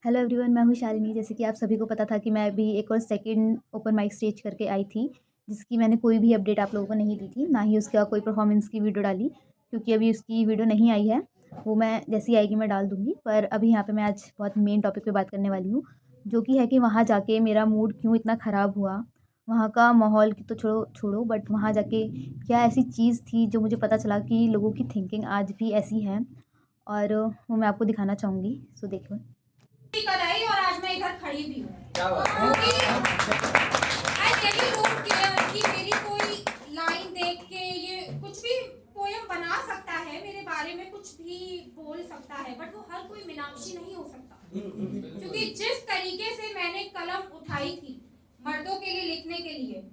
Hello everyone, मैं हूँ शालिनी। जैसे कि आप सभी को पता था कि मैं अभी एक और सेकंड ओपन माइक स्टेज करके आई थी, जिसकी मैंने कोई भी अपडेट आप लोगों को नहीं दी थी, ना ही उसका कोई परफॉर्मेंस की वीडियो डाली, क्योंकि अभी उसकी वीडियो नहीं आई है। वो मैं जैसे ही आएगी मैं डाल दूँगी। पर अभी यहाँ पे मैं आज बहुत मेन टॉपिक पे बात करने वाली हूँ, जो कि है कि वहाँ जाके मेरा मूड क्यों इतना ख़राब हुआ। वहाँ का माहौल की तो छोड़ो छोड़ो, बट वहाँ जाके क्या ऐसी चीज़ थी जो मुझे पता चला कि लोगों की थिंकिंग आज भी ऐसी है, और वो मैं आपको दिखाना चाहूँगी। सो देखो। कराई और आज मैं इधर खड़ी भी हूँ क्योंकि आई रियली डोंट केयर कि मेरी कोई लाइन देख के ये कुछ भी पोयम बना सकता है, मेरे बारे में कुछ भी बोल सकता है, बट वो हर कोई मीनाक्षी नहीं हो सकता। क्योंकि जिस तरीके से मैंने कलम उठाई थी मर्दों के लिए लिखने के लिए,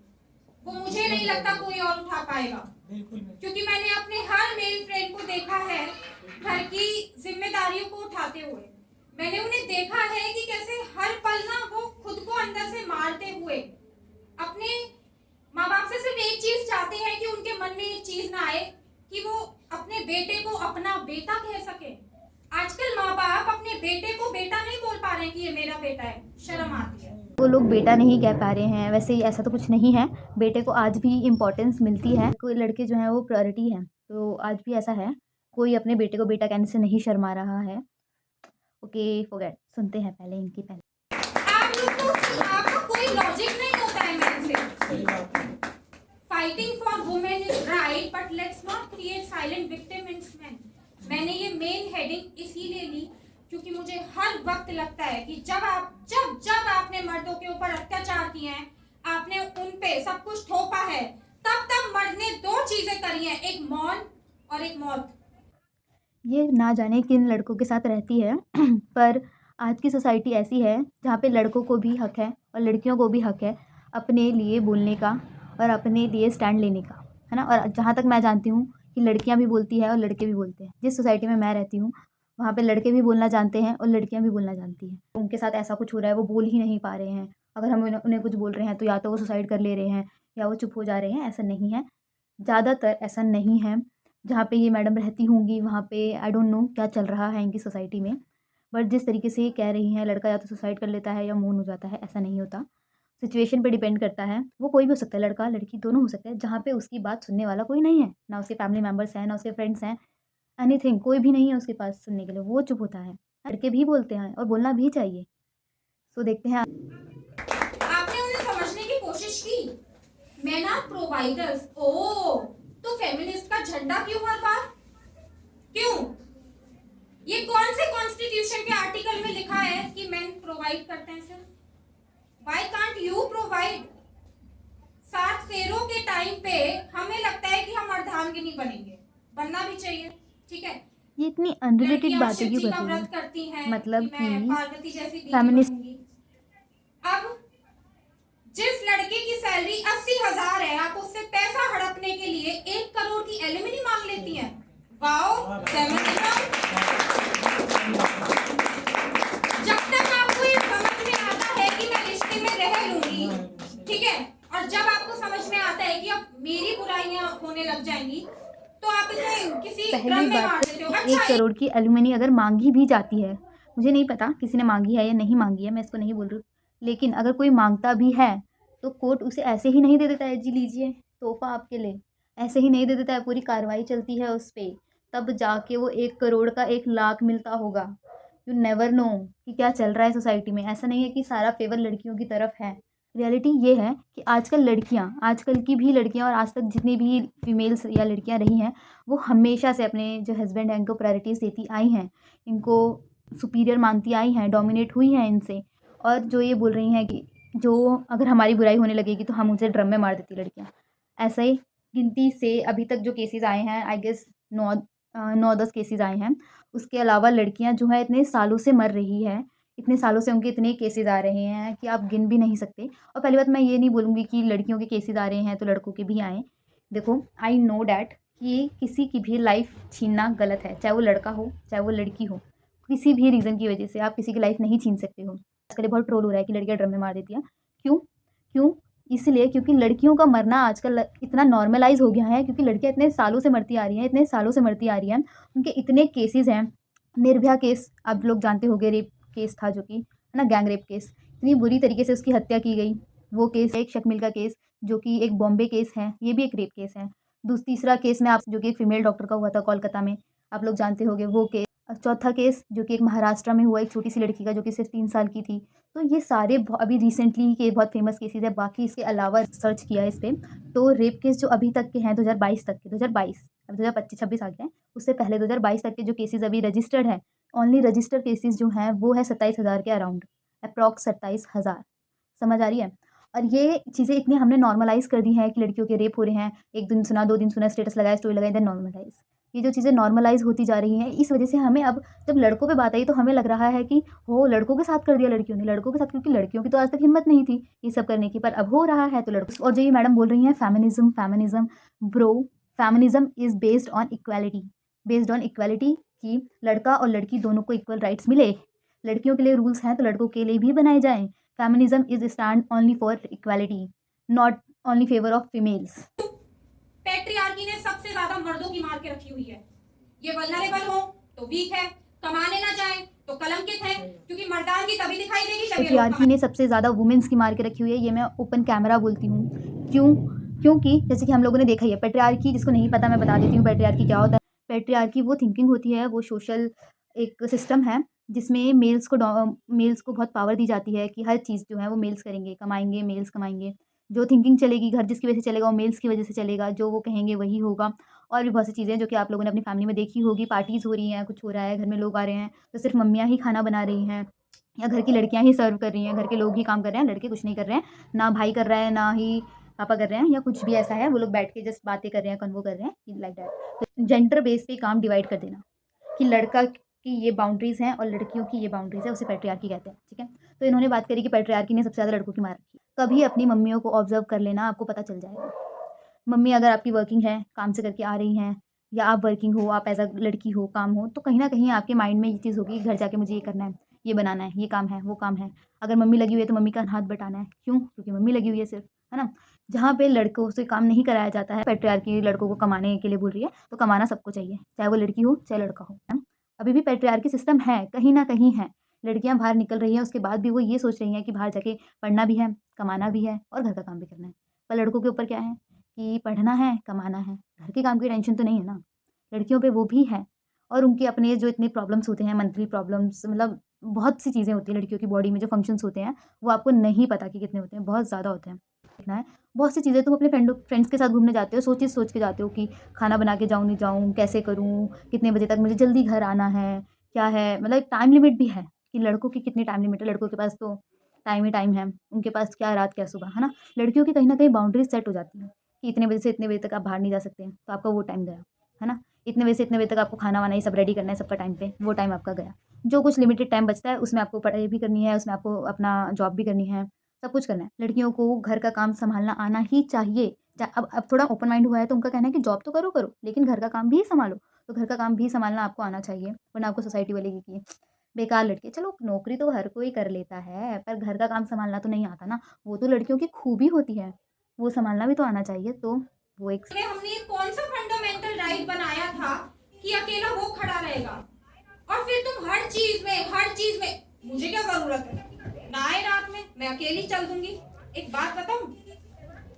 वो मुझे नहीं लगता कोई और उठा पाएगा। क्योंकि मैंने अपने हर मेल फ्रेंड को देखा है घर की जिम्मेदारियों को उठाते हुए। मैंने उन्हें देखा है कि कैसे हर पल ना वो खुद को अंदर से मारते हुए अपने माँ बाप से सिर्फ एक चीज चाहते हैं कि उनके मन में एक चीज ना आए कि वो अपने बेटे को अपना बेटा कह सके। आजकल माँ बाप अपने बेटे को बेटा नहीं बोल पा रहे हैं कि ये मेरा बेटा है, शर्म आती है। वो लोग बेटा नहीं कह पा रहे हैं। वैसे ही ऐसा तो कुछ नहीं है, बेटे को आज भी इम्पोर्टेंस मिलती है। कोई लड़के जो हैं वो प्रायोरिटी है, तो आज भी ऐसा है। कोई अपने बेटे को बेटा कहने से नहीं शर्मा रहा है। ओके, फॉरगेट, सुनते हैं पहले इनकी पहले। आप लोग को आपका कोई लॉजिक नहीं होता है मैन से। Fighting for women is right, but let's not create silent victim in main. मैंने ये मेन हेडिंग इसीलिए ली क्योंकि मुझे हर वक्त लगता है कि जब आपने मर्दों के ऊपर अत्याचार किए हैं, आपने उन पे सब कुछ थोपा है, तब मर्द ने दो चीजें करी हैं, एक मौन और एक मौत। ये ना जाने किन लड़कों के साथ रहती है पर आज की सोसाइटी ऐसी है जहाँ पे लड़कों को भी हक है और लड़कियों को भी हक है अपने लिए बोलने का और अपने लिए स्टैंड लेने का, है ना। और जहाँ तक मैं जानती हूँ कि लड़कियाँ भी बोलती है और लड़के भी बोलते हैं। जिस सोसाइटी में मैं रहती हूँ वहाँ पे लड़के भी बोलना जानते हैं और लड़कियाँ भी बोलना जानती हैं। उनके साथ ऐसा कुछ हो रहा है, वो बोल ही नहीं पा रहे हैं। अगर हम उन्हें कुछ बोल रहे हैं तो या तो वो सुसाइड कर ले रहे हैं या वो चुप हो जा रहे हैं। ऐसा नहीं है, ज़्यादातर ऐसा नहीं है। जहाँ पे ये मैडम रहती होंगी वहाँ पे आई डोंट नो क्या चल रहा है इनकी सोसाइटी में, बट जिस तरीके से ये कह रही हैं लड़का या तो सुसाइड कर लेता है या मौन हो जाता है, ऐसा नहीं होता। सिचुएशन पे डिपेंड करता है। वो कोई भी हो सकता है, लड़का लड़की दोनों हो सकते हैं, जहाँ पे उसकी बात सुनने वाला कोई नहीं है, ना उसके फैमिली मेम्बर्स हैं, ना उसके फ्रेंड्स हैं, एनीथिंग, कोई भी नहीं है उसके पास सुनने के लिए, वो चुप होता है। लड़के भी बोलते हैं और बोलना भी चाहिए। सो देखते हैं। आपने उन्हें समझने की कोशिश की। Men are providers. ओ, तो फेमिनिस्ट का झंडा क्यों हर बार? क्यों? ये कौन से कॉन्स्टिट्यूशन के आर्टिकल में लिखा है कि मेन प्रोवाइड करते हैं सिर्फ? Why can't you provide? 7 फेरों के टाइम पे हमें लगता है कि हम अर्धांगिनी बनेंगे, बनना भी चाहिए, ठीक है। ये इतनी अनरिलेटेड लड़कियां बातें शिव क्यों जी कर का रही व्रत है? करती हैं मतलब कि मैं कि पार्वती जैसी देवी फेमिनिस्ट बनूंगी। अब जिस लड़के की सैलरी 80,000 है, आप उससे पैसा हड़पने के लिए 1 करोड़ की एलिमनी मांग लेती हैं। Wow, feminism. जब तक आपको ये समझ में आता है कि मैं रिश्ते में रह लूंगी, ठीक है, और जब आपको समझ में आता है कि अब मेरी बुराइयां होने लग जाएंगी, तो आप इसे किसी ड्रम पहली में बात मार तो देते हो। कि अच्छा, 1 करोड़ की एलुमनी अगर माँगी भी जाती है, मुझे नहीं पता किसी ने माँगी है या नहीं माँगी है, मैं इसको नहीं बोल रही हूँ। लेकिन अगर कोई माँगता भी है, तो कोर्ट उसे ऐसे ही नहीं दे देता है, जी लीजिए तोहफ़ा आपके लिए, ऐसे ही नहीं दे देता है। पूरी कार्रवाई चलती है उस पे, तब जाके वो 1 करोड़ का 1 लाख मिलता होगा। यू नेवर नो कि क्या चल रहा है सोसाइटी में। ऐसा नहीं है कि सारा फ़ेवर लड़कियों की तरफ है। रियलिटी ये है कि आजकल की भी लड़कियाँ और आज तक जितनी भी फीमेल्स या लड़कियाँ रही हैं, वो हमेशा से अपने जो हस्बैंड हैं इनको प्रायोरिटीज़ देती आई हैं, इनको सुपीरियर मानती आई हैं, डोमिनेट हुई हैं इनसे। और जो ये बोल रही हैं कि जो अगर हमारी बुराई होने लगेगी तो हम उसे ड्रम में मार देती लड़कियाँ। ऐसा ही गिनती से अभी तक जो केसेज़ आए हैं, आई गेस 9-10 केसेज़ आए हैं। उसके अलावा लड़कियाँ जो हैं इतने सालों से मर रही हैं, इतने सालों से उनके इतने केसेज़ आ रहे हैं कि आप गिन भी नहीं सकते। और पहली बात मैं ये नहीं बोलूँगी कि लड़कियों के केसेज़ आ रहे हैं तो लड़कों के भी आएँ। देखो, आई नो डैट कि किसी की भी लाइफ़ छीनना गलत है, चाहे वो लड़का हो, चाहे वो लड़की हो। किसी भी रीज़न की वजह से आप किसी की लाइफ़ नहीं छीन सकते हो। आजकल ये बहुत ट्रोल हो रहा है कि लड़कियाँ ड्रम में मार देती हैं। क्यों? क्यों? इसलिए क्योंकि लड़कियों का मरना आजकल इतना नॉर्मलाइज़ हो गया है, क्योंकि लड़कियाँ इतने सालों से मरती आ रही हैं, उनके इतने केसेज़ हैं। निर्भया केस आप लोग जानते होंगे, रेप केस था जो कि है ना, गैंग रेप केस, इतनी बुरी तरीके से उसकी हत्या की गई। वो केस, एक शक मिल का केस जो कि एक बॉम्बे केस है, ये भी एक रेप केस है। तीसरा केस में आप जो कि एक फीमेल डॉक्टर का हुआ था कोलकाता में, आप लोग जानते होंगे वो केस। चौथा केस जो कि एक महाराष्ट्र में हुआ एक छोटी सी लड़की का जो कि सिर्फ 3 साल की थी। तो ये सारे अभी रिसेंटली के बहुत फेमस केसेस है। बाकी इसके अलावा सर्च किया इस पर, तो रेप केस जो अभी तक के हैं 2022 तक के, 2022 अब 2025-26 आ गए हैं, उससे पहले 2022 तक के जो केसेस अभी रजिस्टर्ड है, ओनली रजिस्टर्ड केसेस जो हैं वो है 27,000 के अराउंड, अप्रॉक्स 27,000। समझ आ रही है? और ये चीज़ें इतनी हमने नॉर्मलाइज़ कर दी हैं कि लड़कियों के रेप हो रहे हैं, 1 दिन सुना, 2 दिन सुना, स्टेटस लगाया, स्टोरी लगाई, देन नॉर्मलाइज़। ये जो चीज़ें नॉर्मलाइज़ होती जा रही हैं, इस वजह से हमें अब जब लड़कों पे बात आई तो हमें लग रहा है कि हो लड़कों के साथ कर दिया लड़कियों ने, लड़कों के साथ, क्योंकि लड़कियों की तो आज तक हिम्मत नहीं थी ये सब करने की, पर अब हो रहा है तो लड़कों। और जो ये मैडम बोल रही हैं feminism, feminism, bro, feminism is based on equality, based on equality, कि लड़का और लड़की दोनों को इक्वल राइट्स मिले। लड़कियों के लिए रूल्स हैं तो लड़कों के लिए भी बनाए जाएँ। Feminism is stand only for equality, not only favour of females. Patriarchy ने सबसे ज्यादा मर्दों की मार के रखी हुई है। ये वल्नरेबल हो तो वीक है, कमाने ना जाए तो कलंकित है, क्योंकि मर्दान की तभी दिखाई देगी जब ये लोग पैट्रियार्की ने सबसे ज़्यादा वुमेन्स की मार के रखी हुई है, ये मैं ओपन कैमरा बोलती हूँ। क्यों? क्योंकि जैसे कि हम लोगों ने देखा ही है, पैट्रियार्की जिसको नहीं पता मैं बता देती हूँ पैट्रियार्की क्या होता है। पैट्रियार्की वो थिंकिंग होती है, वो सोशल एक सिस्टम है जिसमें मेल्स को बहुत पावर दी जाती है कि हर चीज़ जो है वो मेल्स करेंगे, कमाएँगे, मेल्स कमाएँगे। जो थिंकिंग चलेगी, घर जिसकी वजह से चलेगा वो मेल्स की वजह से चलेगा, जो वो कहेंगे वही होगा। और भी बहुत सी चीज़ें जो कि आप लोगों ने अपनी फैमिली में देखी होगी, पार्टीज़ हो रही हैं, कुछ हो रहा है, घर में लोग आ रहे हैं, तो सिर्फ़ मम्मियाँ ही खाना बना रही हैं या घर की लड़कियाँ ही सर्व कर रही हैं, घर के लोग ही काम कर रहे हैं, लड़के कुछ नहीं कर रहे हैं, ना भाई कर रहा है, ना ही पापा कर रहे हैं, या कुछ भी ऐसा है, वो लोग बैठ के जस्ट बातें कर रहे हैं, कन्वो कर रहे हैं, लाइक दैट। तो जेंडर बेस पे काम डिवाइड कर देना कि लड़का की ये बाउंड्रीज़ हैं और लड़कियों की ये बाउंड्रीज़ है, उसे पैट्रियार्की कहते हैं, ठीक है? तो इन्होंने बात करी कि पैट्रियार्की ने सबसे ज़्यादा लड़कों की मार रखी है। कभी अपनी मम्मियों को ऑब्ज़र्व कर लेना, आपको पता चल जाएगा। मम्मी अगर आपकी वर्किंग है, काम से करके आ रही हैं, या आप वर्किंग हो, आप एज़ अ लड़की हो, काम हो, तो कहीं न कहीं आपके माइंड में ये चीज़ होगी कि घर जाके मुझे ये करना है, ये बनाना है, ये काम है, वो काम है। अगर मम्मी लगी हुई है तो मम्मी का हाथ बटाना है। क्यों? क्योंकि मम्मी लगी हुई है सिर्फ़, है ना? जहाँ पे लड़कों से काम नहीं कराया जाता है, पैट्रियार्की लड़कों को कमाने के लिए बोल रही है, तो कमाना सबको चाहिए, चाहे वो लड़की हो, चाहे लड़का हो, है ना? अभी भी पैट्रियार्की सिस्टम है, कहीं न कहीं है। लड़कियाँ बाहर निकल रही हैं, उसके बाद भी वो ये सोच रही हैं कि बाहर जाके पढ़ना भी है, कमाना भी है और घर का काम भी करना है। पर लड़कों के ऊपर क्या है कि पढ़ना है, कमाना है, घर के काम की टेंशन तो नहीं है ना। लड़कियों पे वो भी है, और उनके अपने जो इतने प्रॉब्लम्स होते हैं, मंथली प्रॉब्लम्स, मतलब बहुत सी चीज़ें होती हैं लड़कियों की बॉडी में, जो फंक्शंस होते हैं, वो आपको नहीं पता कि कितने होते हैं, बहुत ज़्यादा होते हैं। देखना है, बहुत सी चीज़ें तुम अपने फ्रेंड्स के साथ घूमने जाते हो, सोच के जाते हो कि खाना बना के जाऊँ, नहीं जाऊँ, कैसे करूँ, कितने बजे तक मुझे जल्दी घर आना है, क्या है, मतलब एक टाइम लिमिट भी है कि लड़कों की कितनी टाइम लिमिट है। लड़कों के पास तो टाइम ही टाइम है, उनके पास क्या रात क्या सुबह, है ना? लड़कियों की कहीं न कहीं बाउंड्रीज़ सेट हो जाती हैं कि इतने बजे से इतने बजे तक आप बाहर नहीं जा सकते हैं, तो आपका वो टाइम गया, है ना? इतने बजे से इतने बजे तक आपको खाना-वाना ये सब रेडी करना है सबका टाइम पे, वो टाइम आपका गया। जो कुछ लिमिटेड टाइम बचता है उसमें आपको पढ़ाई भी करनी है, उसमें आपको अपना जॉब भी करनी है, सब कुछ करना है। लड़कियों को घर का काम सँभालना आना ही चाहिए। अब थोड़ा ओपन माइंड हुआ है तो उनका कहना है कि जॉब तो करो, लेकिन घर का काम भी सँभालो। तो घर का काम भी सँभालना आपको आना चाहिए, वरना आपको सोसाइटी बोलेगी कि बेकार लड़के। चलो नौकरी तो हर कोई कर लेता है, पर घर का काम सँभालना तो नहीं आता ना, वो तो लड़कियों की खूबी होती है, वो सँभालना भी तो आना चाहिए। तो वो एक में हमने कौन सा फंडामेंटल राइट बनाया था कि अकेला वो खड़ा रहेगा, और फिर तुम हर चीज में मुझे क्या जरूरत है, ना आए रात में मैं अकेली चल दूंगी। एक बात बताऊं,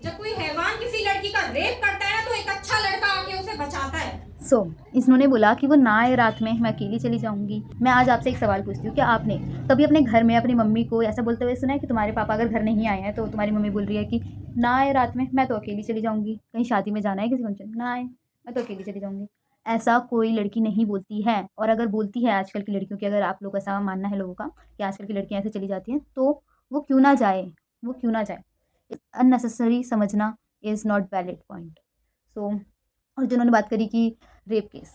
जब कोई हैवान किसी लड़की का रेप करता है ना, तो एक अच्छा लड़का आके उसे बचाता है। इन्होंने बोला कि वो ना आए रात में, मैं अकेली चली जाऊँगी। मैं आज आपसे एक सवाल पूछती हूँ, क्या आपने कभी अपने घर में अपनी मम्मी को ऐसा बोलते हुए सुना है कि तुम्हारे पापा अगर घर नहीं आए हैं, तो तुम्हारी मम्मी बोल रही है कि ना आए रात में, मैं तो अकेली चली जाऊँगी। कहीं शादी में जाना है किसी फंक्शन, ना आए, मैं तो अकेली चली जाऊँगी। ऐसा कोई लड़की नहीं बोलती है, और अगर बोलती है आजकल की लड़कियों की, अगर आप लोग ऐसा मानना है लोगों का कि आजकल की लड़कियाँ ऐसे चली जाती हैं, तो वो क्यों ना जाए, वो क्यों ना जाए? अननेसेसरी समझना इज़ नॉट वैलिड पॉइंट। सो और जिन्होंने बात करी कि रेप केस,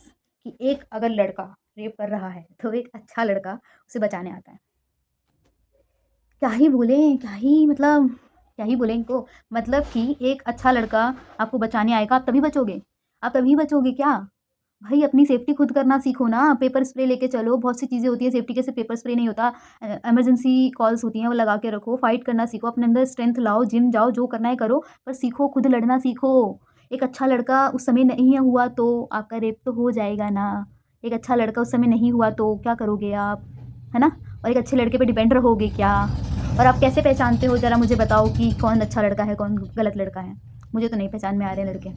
कि एक अगर लड़का रेप कर रहा है तो एक अच्छा लड़का उसे बचाने आता है। क्या ही बोलें, क्या ही बोलें इनको, मतलब कि एक अच्छा लड़का आपको बचाने आएगा, आप तभी बचोगे? आप तभी बचोगे क्या? भाई अपनी सेफ्टी खुद करना सीखो ना, पेपर स्प्रे लेके चलो, बहुत सी चीज़ें होती हैं सेफ्टी के, सिर्फ पेपर स्प्रे नहीं होता। इमरजेंसी कॉल्स होती हैं, वो लगा के रखो, फाइट करना सीखो, अपने अंदर स्ट्रेंथ लाओ, जिम जाओ, जो करना है करो, पर सीखो, खुद लड़ना सीखो। एक अच्छा लड़का उस समय नहीं हुआ तो आपका रेप तो हो जाएगा ना, एक अच्छा लड़का उस समय नहीं हुआ तो क्या करोगे आप, है ना? और एक अच्छे लड़के पे डिपेंड रहोगे क्या? और आप कैसे पहचानते हो, ज़रा मुझे बताओ कि कौन अच्छा लड़का है, कौन गलत लड़का है? मुझे तो नहीं पहचान में आ रहे हैं लड़के।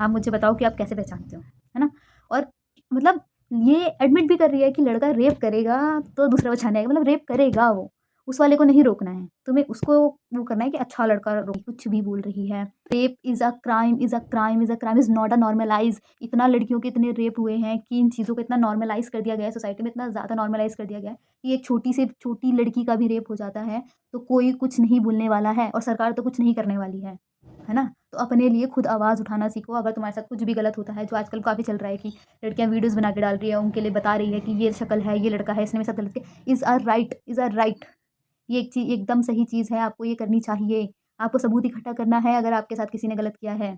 आप मुझे बताओ कि आप कैसे पहचानते हो, है ना? और मतलब ये एडमिट भी कर रही है कि लड़का रेप करेगा तो दूसरा बचाने आएगा, मतलब रेप करेगा वो, उस वाले को नहीं रोकना है, तुम्हें उसको वो करना है कि अच्छा लड़का कुछ भी बोल रही है। Rape is a crime, is a crime, is a crime, is not a normalise. इतना लड़कियों के इतने रेप हुए हैं कि इन चीज़ों को इतना नॉर्मलाइज़ कर दिया गया है, सोसाइटी में इतना ज़्यादा नॉर्मलाइज़ कर दिया गया है कि एक छोटी से छोटी लड़की का भी रेप हो जाता है, तो कोई कुछ नहीं बोलने वाला है और सरकार तो कुछ नहीं करने वाली है ना? तो अपने लिए खुद आवाज़ उठाना सीखो। अगर तुम्हारे साथ कुछ भी गलत होता है, जो आजकल काफ़ी चल रहा है कि लड़कियाँ वीडियोज़ बना के डाल रही है, उनके लिए बता रही है कि ये शक्ल है, ये लड़का है, इसने मेरे साथ गलत किया, इज़ अ राइट। ये एक चीज़ एकदम सही चीज़ है, आपको ये करनी चाहिए। आपको सबूत इकट्ठा करना है अगर आपके साथ किसी ने गलत किया है।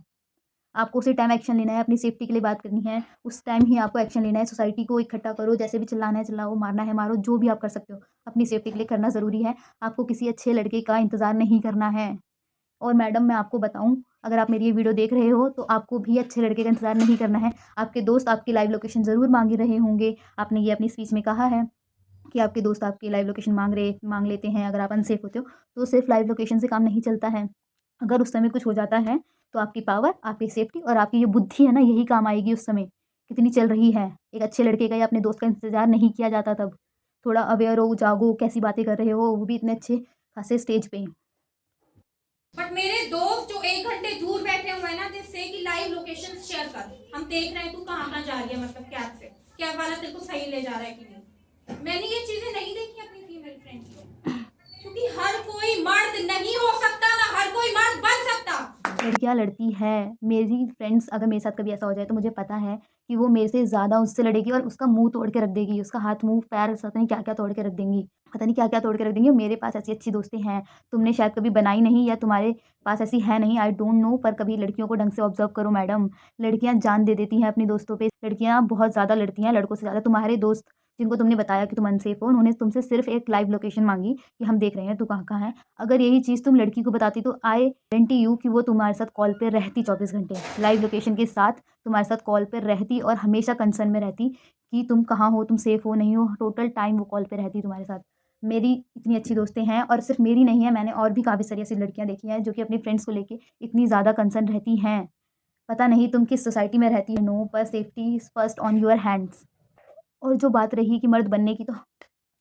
आपको उसी टाइम एक्शन लेना है, अपनी सेफ्टी के लिए बात करनी है, उस टाइम ही आपको एक्शन लेना है। सोसाइटी को इकट्ठा करो, जैसे भी चिल्लाना है चिल्लाओ, मारना है मारो, जो भी आप कर सकते हो, अपनी सेफ्टी के लिए करना ज़रूरी है। आपको किसी अच्छे लड़के का इंतज़ार नहीं करना है। और मैडम मैं आपको बताऊँ, अगर आप मेरी ये वीडियो देख रहे हो, तो आपको भी अच्छे लड़के का इंतज़ार नहीं करना है। आपके दोस्त आपकी लाइव लोकेशन ज़रूर माँग रहे होंगे। आपने ये अपनी स्पीच में कहा है कि आपके दोस्त आपकी लाइव लोकेशन माँग लेते हैं अगर आप अनसेफ होते हो, तो सिर्फ़ लाइव लोकेशन से काम नहीं चलता है। अगर उस समय कुछ हो जाता है, तो आपकी पावर, आपकी सेफ्टी और आपकी जो बुद्धि है ना, यही काम आएगी उस समय, कितनी चल रही है। एक अच्छे लड़के का या अपने दोस्त का इंतज़ार नहीं किया जाता तब। थोड़ा अवेयर हो, जागो, कैसी बातें कर रहे हो, वो भी इतने अच्छे खासे स्टेज पे। बट मेरे दोस्त जो 1 घंटे दूर बैठे हुए हैं ना, दे से कि लाइव लोकेशन शेयर कर, हम देख रहे हैं तू कहाँ जा रही है, मतलब कैब से कैब वाला तेरे को सही ले जा रहा है कि नहीं। मैंने ये चीजें नहीं देखी अपनी फीमेल फ्रेंड्स को, क्योंकि हर कोई मर्द नहीं हो सकता, ना हर कोई मर्द बन सकता। लड़कियाँ लड़ती है। मेरी फ्रेंड्स अगर मेरे साथ कभी ऐसा हो जाए तो मुझे पता है कि वो मेरे से ज़्यादा उससे लड़ेगी और उसका मुँह तोड़ के रख देगी, उसका हाथ, मुँह, पैर पता नहीं क्या-क्या तोड़ के रख देंगी। पता नहीं क्या-क्या तोड़ के रख देंगी और मेरे पास ऐसी अच्छी दोस्तें हैं। तुमने शायद कभी बनाई नहीं या तुम्हारे पास ऐसी है नहीं, आई डोंट नो, पर कभी लड़कियों को ढंग से ऑब्ज़र्व करो मैडम। लड़कियाँ जान दे देती हैं अपनी दोस्तों पे। लड़कियाँ बहुत ज़्यादा लड़ती हैं लड़कों से ज़्यादा। तुम्हारे दोस्त जिनको तुमने बताया कि तुम अनसेफ हो, उन्होंने तुमसे सिर्फ़ एक लाइव लोकेशन माँगी कि हम देख रहे हैं तू कहाँ-कहाँ है। अगर यही चीज़ तुम लड़की को बताती तो आई गारंटी यू कि वो तुम्हारे साथ कॉल पे रहती 24 घंटे, लाइव लोकेशन के साथ तुम्हारे साथ कॉल पे रहती और हमेशा कंसर्न में रहती कि तुम कहाँ हो, तुम सेफ हो, नहीं हो, टोटल टाइम वो कॉल पे रहती तुम्हारे साथ। मेरी इतनी अच्छी दोस्तें हैं और सिर्फ़ मेरी नहीं है, मैंने और भी काफ़ी सारी ऐसी लड़कियाँ देखी हैं जो कि अपनी फ्रेंड्स को लेके इतनी ज़्यादा कंसर्न रहती हैं। पता नहीं तुम किस सोसाइटी में रहती हो, पर safety is first on your hands. और जो बात रही कि मर्द बनने की, तो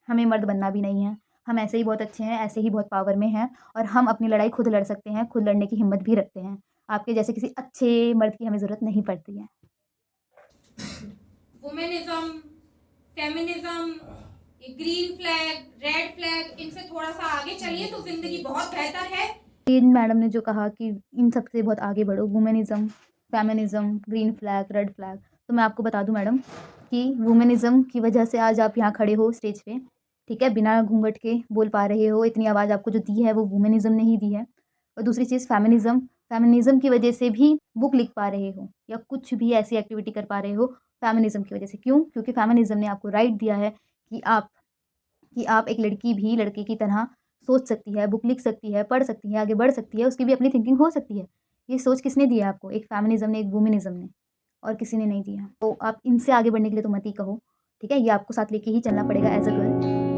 हमें मर्द बनना भी नहीं है। हम ऐसे ही बहुत अच्छे हैं, ऐसे ही बहुत पावर में हैं और हम अपनी लड़ाई खुद लड़ सकते हैं, खुद लड़ने की हिम्मत भी रखते हैं। आपके जैसे किसी अच्छे मर्द की हमें ज़रूरत नहीं पड़ती है। वुमेनिज्म, फेमिनिज्म, ये ग्रीन फ्लैग, रेड फ्लैग, इनसे थोड़ा सा आगे चलिए तो जिंदगी बहुत बेहतर है। इन मैडम ने जो कहा कि इन सब से बहुत आगे बढ़ो, womanism, feminism, green flag, red flag, तो मैं आपको बता दूँ मैडम कि वुमेनिज़्म की वजह से आज आप यहाँ खड़े हो स्टेज पे, ठीक है? बिना घूंघट के बोल पा रहे हो, इतनी आवाज़ आपको जो दी है वो वुमेनिज़्म ने ही दी है। और दूसरी चीज़ फेमिनिज़्म, फेमिनिज़्म की वजह से भी बुक लिख पा रहे हो या कुछ भी ऐसी एक्टिविटी कर पा रहे हो, फेमिनिज़्म की वजह से। क्यों? क्योंकि फेमिनिज़्म ने आपको राइट दिया है कि आप एक लड़की भी लड़के की तरह सोच सकती है, बुक लिख सकती है, पढ़ सकती है, आगे बढ़ सकती है, उसकी भी अपनी थिंकिंग हो सकती है। ये सोच किसने दी है आपको? एक फेमिनिज़्म ने, एक वुमेनिज़्म ने, और किसी ने नहीं दिया। तो आप इनसे आगे बढ़ने के लिए तो मत ही कहो, ठीक है? ये आपको साथ लेके ही चलना पड़ेगा एज़ अ गर्ल।